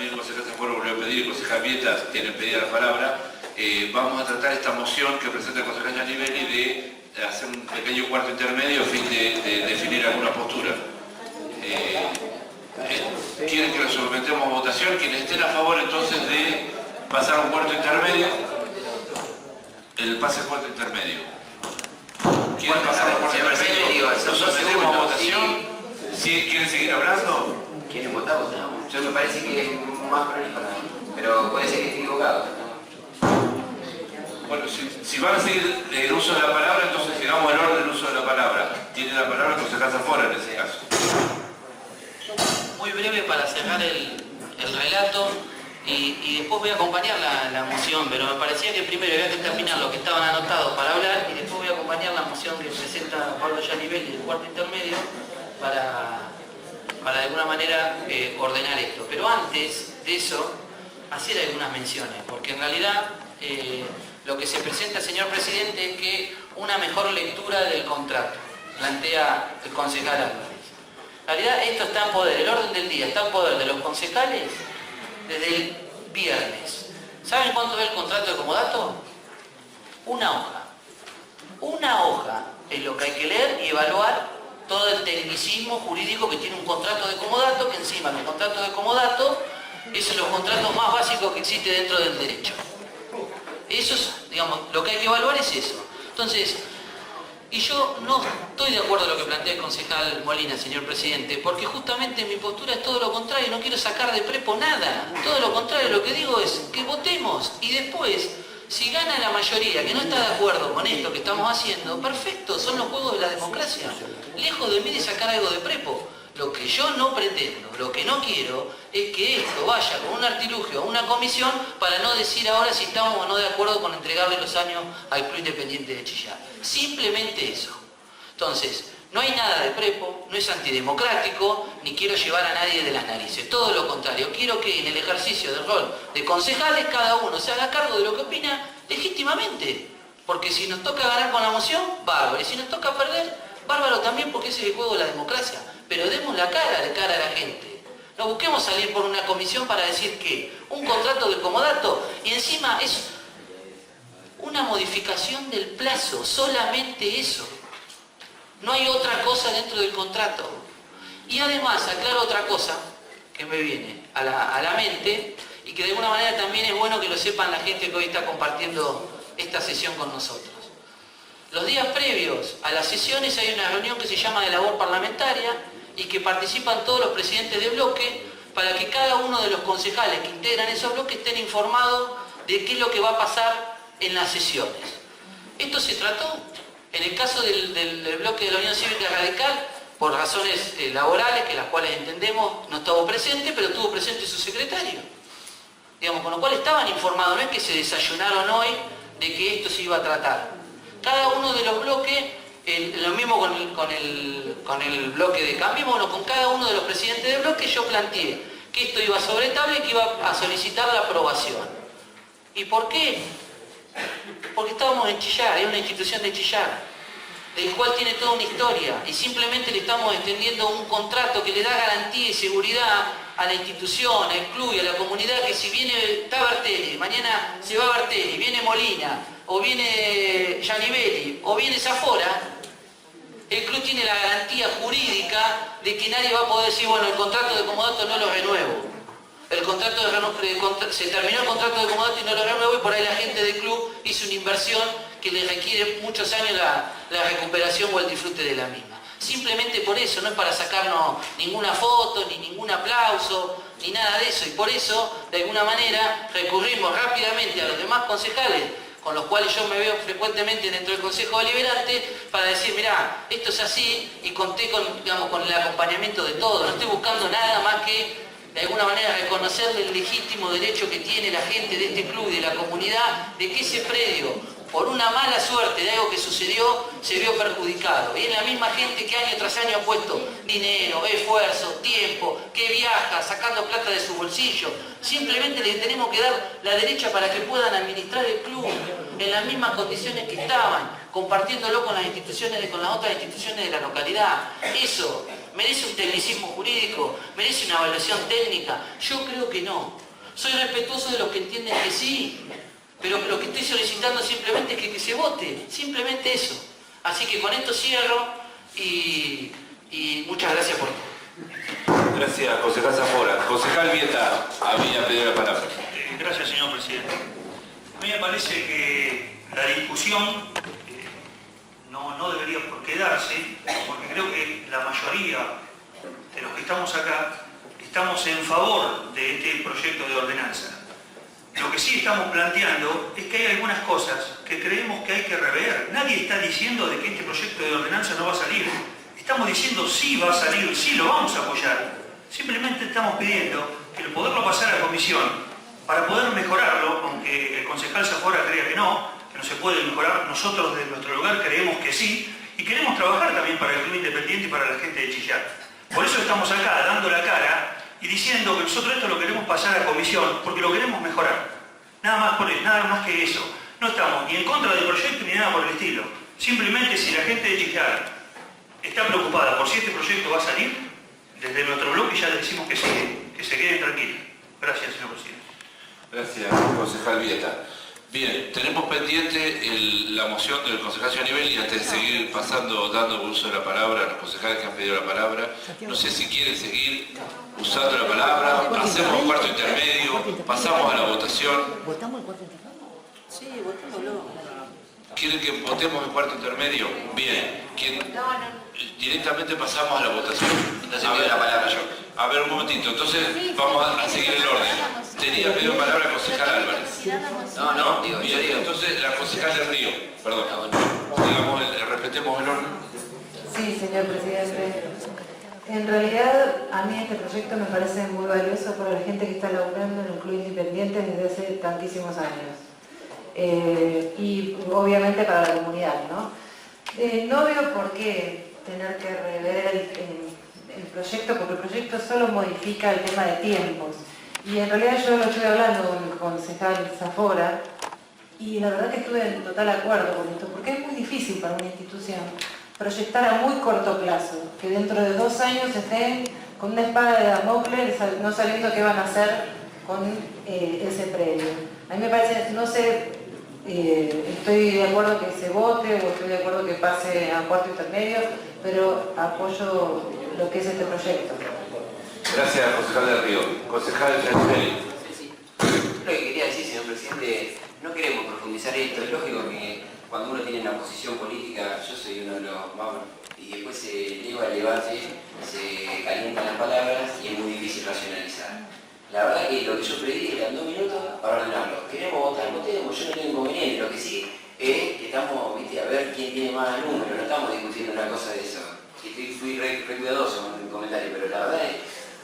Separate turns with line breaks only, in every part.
también el concejal Zamora volvió a pedir, el concejal Vietas tiene pedida la palabra. Vamos a tratar esta moción que presenta el concejal Giannivelli de hacer un pequeño cuarto intermedio a fin de definir alguna postura. ¿Quieren que lo sometemos a votación? Quienes estén a favor entonces de pasar a un cuarto intermedio, el pase al cuarto intermedio. ¿Quieren pasar a un cuarto intermedio? ¿Lo sometemos a votación? ¿Sí? ¿Quieren seguir hablando?
¿Quieren votar? Votamos. Yo me parece que es más prolijo, pero puede ser que esté equivocado.
Bueno, si van a seguir el uso de la palabra, entonces sigamos el orden del uso de la palabra. Tiene la palabra el concejal Zamora en ese caso.
Muy breve para cerrar el relato y después voy a acompañar la moción, pero me parecía que primero había que terminar lo que estaban anotados para hablar y después voy a acompañar la moción que presenta Pablo Giannivelli del cuarto intermedio para de alguna manera ordenar esto. Pero antes de eso, hacer algunas menciones, porque en realidad lo que se presenta, señor presidente, es que una mejor lectura del contrato, plantea el concejal Álvarez. En realidad esto está en poder, el orden del día está en poder de los concejales desde el viernes. ¿Saben cuánto es el contrato de comodato? Una hoja. Una hoja es lo que hay que leer y evaluar todo el tecnicismo jurídico que tiene un contrato de comodato, que encima los contratos de comodato es los contratos más básicos que existe dentro del derecho. Eso es, digamos, lo que hay que evaluar es eso. Entonces, y yo no estoy de acuerdo con lo que plantea el concejal Molina, señor presidente, porque justamente mi postura es todo lo contrario, no quiero sacar de prepo nada. Todo lo contrario, lo que digo es que votemos y después, si gana la mayoría que no está de acuerdo con esto que estamos haciendo, perfecto, son los juegos de la democracia. Lejos de mí de sacar algo de prepo. Lo que yo no pretendo, lo que no quiero, es que esto vaya con un artilugio a una comisión para no decir ahora si estamos o no de acuerdo con entregarle los años al Club Independiente de Chillán. Simplemente eso. Entonces, no hay nada de prepo, no es antidemocrático, ni quiero llevar a nadie de las narices. Todo lo contrario, quiero que en el ejercicio del rol de concejales cada uno se haga cargo de lo que opina legítimamente. Porque si nos toca ganar con la moción, bárbaro. Y si nos toca perder, bárbaro también, porque ese es el juego de la democracia. Pero demos la cara de cara a la gente. No busquemos salir por una comisión para decir que un contrato de comodato y encima es una modificación del plazo, solamente eso. No hay otra cosa dentro del contrato. Y además, aclaro otra cosa que me viene a la mente y que de alguna manera también es bueno que lo sepan la gente que hoy está compartiendo esta sesión con nosotros. Los días previos a las sesiones hay una reunión que se llama de labor parlamentaria y que participan todos los presidentes de bloque para que cada uno de los concejales que integran esos bloques estén informados de qué es lo que va a pasar en las sesiones. Esto se trató, en el caso del bloque de la Unión Cívica Radical, por razones laborales, que las cuales entendemos, no estuvo presente, pero estuvo presente su secretario. Digamos, con lo cual estaban informados, no es que se desayunaron hoy de que esto se iba a tratar. Cada uno de los bloques, lo mismo con el bloque de Cambiemos, bueno, con cada uno de los presidentes de bloque yo planteé que esto iba sobre tabla y que iba a solicitar la aprobación. ¿Y por qué? Porque estábamos en Chillar, es una institución de Chillar, del cual tiene toda una historia, y simplemente le estamos extendiendo un contrato que le da garantía y seguridad a la institución, al club y a la comunidad, que si viene, está Bertelli, mañana se va Bertelli, viene Molina, o viene Giannivelli, o viene Zafora, el club tiene la garantía jurídica de que nadie va a poder decir, bueno, el contrato de comodato no lo renuevo. Se terminó el contrato de comodato y no lo renuevo, y por ahí la gente del club hizo una inversión que le requiere muchos años la recuperación o el disfrute de la misma. Simplemente por eso, no es para sacarnos ninguna foto, ni ningún aplauso, ni nada de eso. Y por eso, de alguna manera, recurrimos rápidamente a los demás concejales, con los cuales yo me veo frecuentemente dentro del Consejo Deliberante, para decir, mirá, esto es así, y conté con el acompañamiento de todos. No estoy buscando nada más que, de alguna manera, reconocerle el legítimo derecho que tiene la gente de este club y de la comunidad, de que ese predio, por una mala suerte de algo que sucedió, se vio perjudicado. Y es la misma gente que año tras año ha puesto dinero, esfuerzo, tiempo, que viaja, sacando plata de su bolsillo. Simplemente les tenemos que dar la derecha para que puedan administrar el club en las mismas condiciones que estaban, compartiéndolo con las instituciones, con las otras instituciones de la localidad. Eso ¿Merece un tecnicismo jurídico? ¿Merece una evaluación técnica? Yo creo que no. Soy respetuoso de los que entienden que sí, pero lo que estoy solicitando simplemente es que se vote, simplemente eso. Así que con esto cierro y muchas gracias por todo.
Gracias, concejal Zafora. Concejal Vieta había pedido la palabra.
Gracias, señor presidente. A mí me parece que la discusión no debería por quedarse, porque creo que la mayoría de los que estamos acá estamos en favor de este proyecto de ordenanza. Lo que sí estamos planteando es que hay algunas cosas que creemos que hay que rever. Nadie está diciendo de que este proyecto de ordenanza no va a salir. Estamos diciendo sí va a salir, sí lo vamos a apoyar. Simplemente estamos pidiendo que poderlo pasar a comisión para poder mejorarlo, aunque el concejal Zafora crea que no se puede mejorar. Nosotros desde nuestro lugar creemos que sí, y queremos trabajar también para el Club Independiente y para la gente de Chillán. Por eso estamos acá dando la cara y diciendo que nosotros esto lo queremos pasar a comisión porque lo queremos mejorar. Nada más que eso. No estamos ni en contra del proyecto ni nada por el estilo. Simplemente si la gente de Chillán está preocupada por si este proyecto va a salir, desde nuestro bloque ya les decimos que sí, que se queden tranquilos. Gracias, señor presidente.
Gracias, concejal Vieta. Bien, tenemos pendiente la moción del concejal Giannivelli y antes de seguir dando uso de la palabra a los concejales que han pedido la palabra, no sé si quieren seguir usando la palabra, hacemos un cuarto intermedio, pasamos a la votación.
¿Votamos el cuarto intermedio?
Sí, votémoslo.
¿Quieren que votemos el cuarto intermedio? Bien. Directamente pasamos a la votación.
Entonces pido la palabra yo.
A ver, un momentito. Entonces vamos a seguir el orden. Tenía pedido palabra el concejal Álvarez.
No,
Bien,
yo digo.
entonces la concejal del Río. Perdón. Digamos, respetemos el orden.
Sí, señor presidente. En realidad, a mí este proyecto me parece muy valioso para la gente que está laburando en un club independiente desde hace tantísimos años. Y obviamente para la comunidad, ¿no? No veo por qué tener que rever el proyecto, porque el proyecto solo modifica el tema de tiempos. Y en realidad yo lo estuve hablando con el concejal Zafora, y la verdad que estuve en total acuerdo con esto, porque es muy difícil para una institución proyectar a muy corto plazo, que dentro de 2 años estén con una espada de Damocles no sabiendo qué van a hacer con ese predio. A mí me parece, no sé, estoy de acuerdo que se vote o estoy de acuerdo que pase a cuarto intermedio, pero apoyo lo que es este proyecto.
Gracias, concejal del Río. Concejal Giannivelli.
Sí. Lo que quería decir, señor presidente, no queremos profundizar esto. Es lógico que cuando uno tiene una posición política, yo soy uno de los más, y después se eleva el debate, se calientan las palabras y es muy difícil racionalizar. La verdad que lo que yo pedí eran 2 minutos para ordenarlo. Queremos votar, votemos, yo no tengo inconveniente. Lo que sí es que estamos, a ver quién tiene más números, no estamos discutiendo una cosa de eso. Fui re cuidadoso con el comentario, pero la verdad es,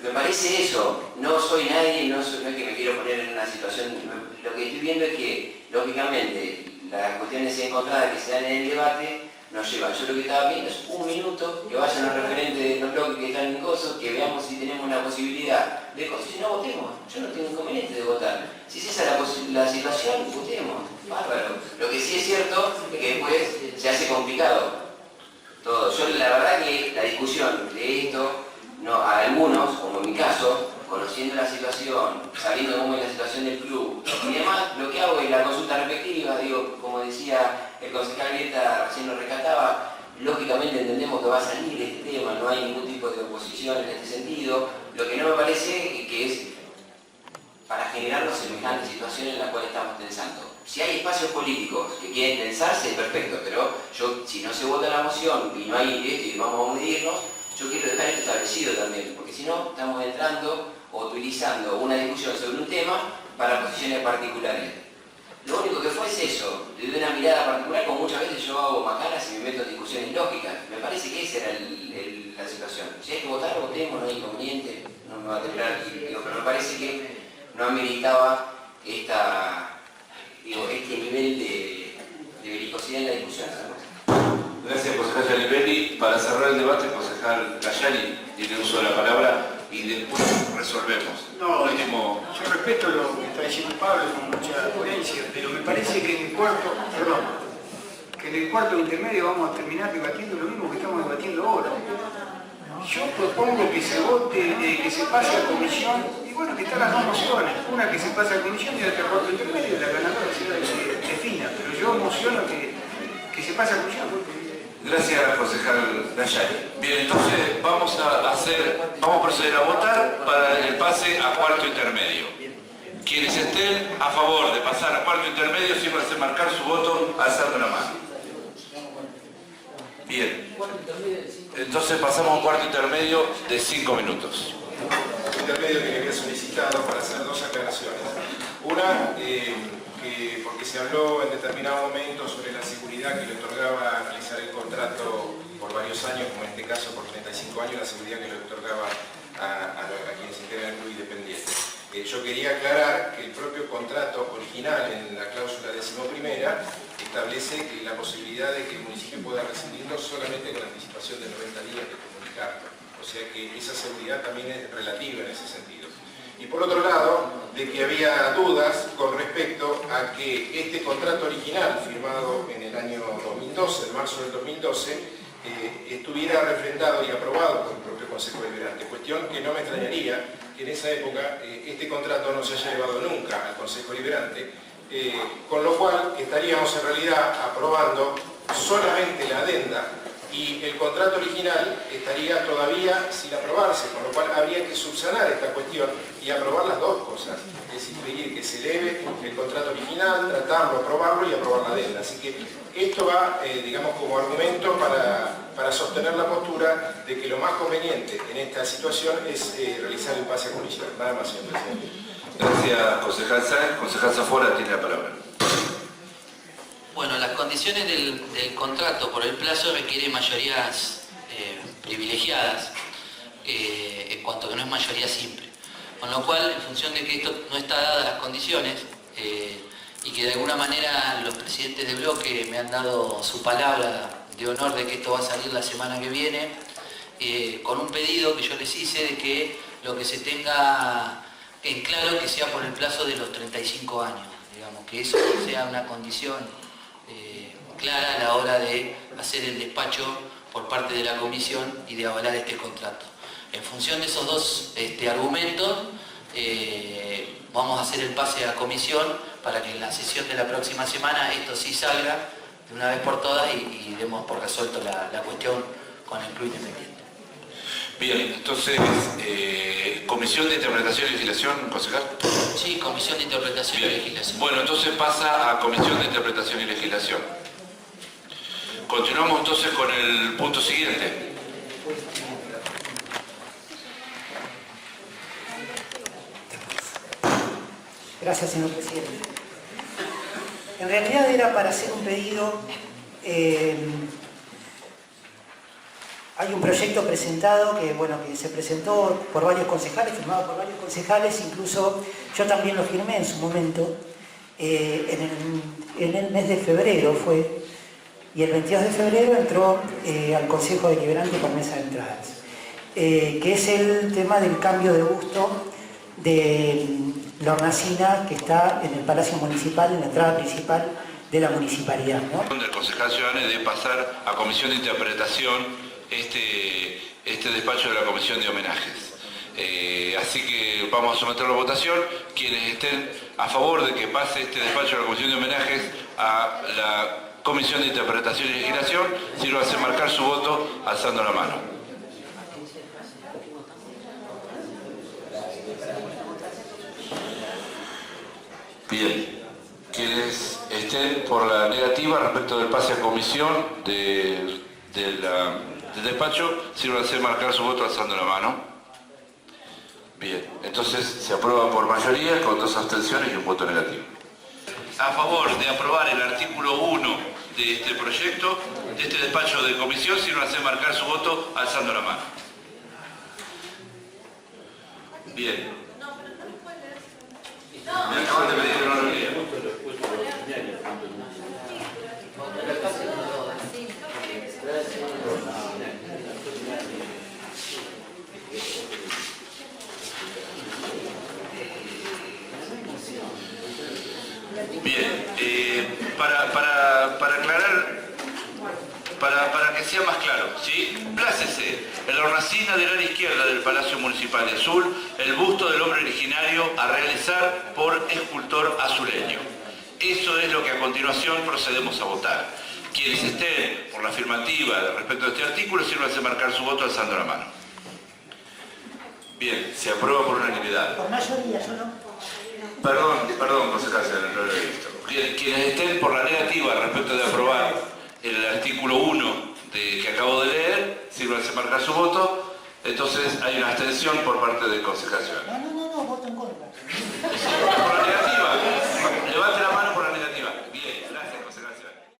me parece eso. No soy nadie, no es que me quiero poner en una situación. Lo que estoy viendo es que, lógicamente, las cuestiones encontradas que se dan en el debate nos llevan. Yo lo que estaba viendo es 1 minuto, que vayan los referentes de los bloques que están en cosas, que veamos si tenemos una posibilidad de cosas. Si no, votemos. Yo no tengo inconveniente de votar. Si es esa la situación, votemos. Bárbaro. Lo que sí es cierto es que después se hace complicado todo. Yo la verdad que la discusión de esto, no, a algunos, como en mi caso, conociendo la situación, sabiendo cómo es la situación del club y demás, lo que hago es la consulta respectiva, digo, como decía el concejal Vieta, recién lo rescataba, lógicamente entendemos que va a salir este tema, no hay ningún tipo de oposición en este sentido, lo que no me parece que es para generarnos semejante situación en la cual estamos pensando. Si hay espacios políticos que quieren tensarse, perfecto, pero yo, si no se vota la moción y no hay esto y vamos a medirnos, yo quiero dejar esto establecido también, porque si no, estamos entrando o utilizando una discusión sobre un tema para posiciones particulares. Lo único que fue es eso, de una mirada particular, como muchas veces yo hago macanas y me meto en discusiones lógicas. Me parece que esa era la situación. Si hay que votar, votemos, no hay inconveniente, no me va a temblar, pero me parece que no ameritaba este nivel de belicosidad en la discusión.
Gracias, concejal Giannivelli. Para cerrar el debate, concejal Cayani tiene uso de la palabra y después resolvemos.
No,
último...
yo respeto lo que está diciendo Pablo con mucha coherencia, pero me parece que en el cuarto intermedio vamos a terminar debatiendo lo mismo que estamos debatiendo ahora. Yo propongo que se vote, que se pase a comisión, y bueno, que están las dos mociones, una que se pase a comisión y otra que voto intermedio, y la ganadora será que se defina, pero yo mociono que se pase a comisión.
Gracias, concejal Dayani. Bien, entonces vamos a proceder a votar para el pase a cuarto intermedio. Quienes estén a favor de pasar a cuarto intermedio, sírvanse marcar su voto alzando la mano. Bien. Entonces pasamos a un cuarto intermedio de 5 minutos.
Intermedio que le había solicitado para hacer dos aclaraciones. Una, porque se habló en determinado momento sobre la seguridad que le otorgaba realizar el contrato por varios años, como en este caso por 35 años, la seguridad que le otorgaba a quienes integran el club independiente. Yo quería aclarar que el propio contrato original en la cláusula 11ª establece que la posibilidad de que el municipio pueda recibirlo solamente con anticipación de 90 días de comunicarlo. O sea que esa seguridad también es relativa en ese sentido. Y por otro lado, de que había dudas con respecto a que este contrato original, firmado en el año 2012, en marzo del 2012, estuviera refrendado y aprobado por el propio Consejo Deliberante. Cuestión que no me extrañaría que en esa época este contrato no se haya llevado nunca al Consejo Deliberante, con lo cual estaríamos en realidad aprobando solamente la adenda y el contrato original estaría todavía sin aprobarse, con lo cual habría que subsanar esta cuestión y aprobar las dos cosas, es decir, pedir que se eleve el contrato original, tratarlo, aprobarlo y aprobar la adenda. Así que esto va, digamos, como argumento para sostener la postura de que lo más conveniente en esta situación es realizar el pase a comisión. Nada más, señor presidente.
Gracias, concejal Sáenz. Concejal Zafora tiene la palabra.
Bueno, las condiciones del contrato por el plazo requieren mayorías privilegiadas, en cuanto a que no es mayoría simple. Con lo cual, en función de que esto no está dadas las condiciones, y que de alguna manera los presidentes de bloque me han dado su palabra de honor de que esto va a salir la semana que viene, con un pedido que yo les hice de que lo que se tenga en claro que sea por el plazo de los 35 años, digamos, que eso sea una condición clara a la hora de hacer el despacho por parte de la comisión y de avalar este contrato. En función de esos dos argumentos, vamos a hacer el pase a comisión para que en la sesión de la próxima semana esto sí salga de una vez por todas y demos por resuelto la cuestión con el club independiente.
Bien, entonces, Comisión de Interpretación y Legislación, concejal.
Sí, Comisión de Interpretación y Legislación.
Bueno, entonces pasa a Comisión de Interpretación y Legislación. Continuamos entonces con el punto siguiente.
Gracias, señor presidente. En realidad era para hacer un pedido. Hay un proyecto presentado que se presentó por varios concejales, firmado por varios concejales, incluso yo también lo firmé en su momento, en el mes de febrero fue, y el 22 de febrero entró al Consejo Deliberante por mesa de entradas, que es el tema del cambio de gusto de la hornacina que está en el Palacio Municipal, en la entrada principal de la municipalidad, ¿no?
El concejal Ciudadano de pasar a Comisión de Interpretación este despacho de la Comisión de Homenajes. Así que vamos a someterlo a votación. Quienes estén a favor de que pase este despacho de la Comisión de Homenajes a la Comisión de Interpretación y Legislación, sírvanse a marcar su voto alzando la mano. Bien. Quienes estén por la negativa respecto del pase a comisión del despacho, sírvanse a marcar su voto alzando la mano. Bien, entonces se aprueba por mayoría con 2 abstenciones y un voto negativo. A favor de aprobar el artículo 1 de este proyecto, de este despacho de comisión, sírvanse a marcar su voto alzando la mano. Bien. Bien, para aclarar, para que sea más claro, ¿sí? Plácese, en la hornacina del ala izquierda del Palacio Municipal de Azul, el busto del hombre originario a realizar por escultor azuleño. Eso es lo que a continuación procedemos a votar. Quienes estén por la afirmativa respecto a este artículo, sírvanse marcar su voto alzando la mano. Bien, se aprueba por unanimidad.
Por mayoría, solo.
Perdón, concejal, no lo he visto. Quienes estén por la negativa respecto de aprobar el artículo 1 que acabo de leer, sírvanse marcar su voto. Entonces hay una abstención por parte del concejal.
No, voto en contra.